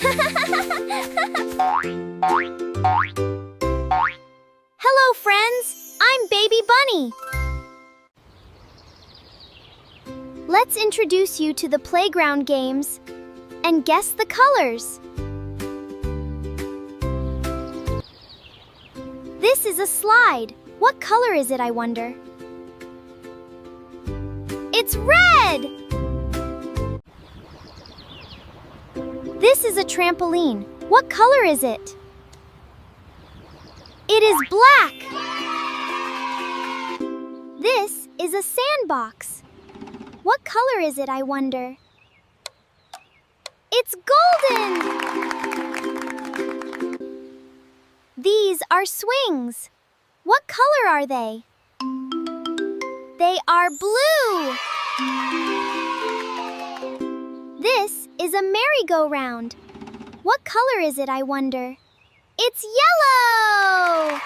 Hello, friends! I'm Baby Bunny. Let's introduce you to the playground games and guess the colors. This is a slide. What color is it, I wonder? It's red! This is a trampoline. What color is it? It is black! This is a sandbox. What color is it, I wonder? It's golden! These are swings. What color are they? They are blue! This is a merry-go-round. What color is it, I wonder? It's yellow!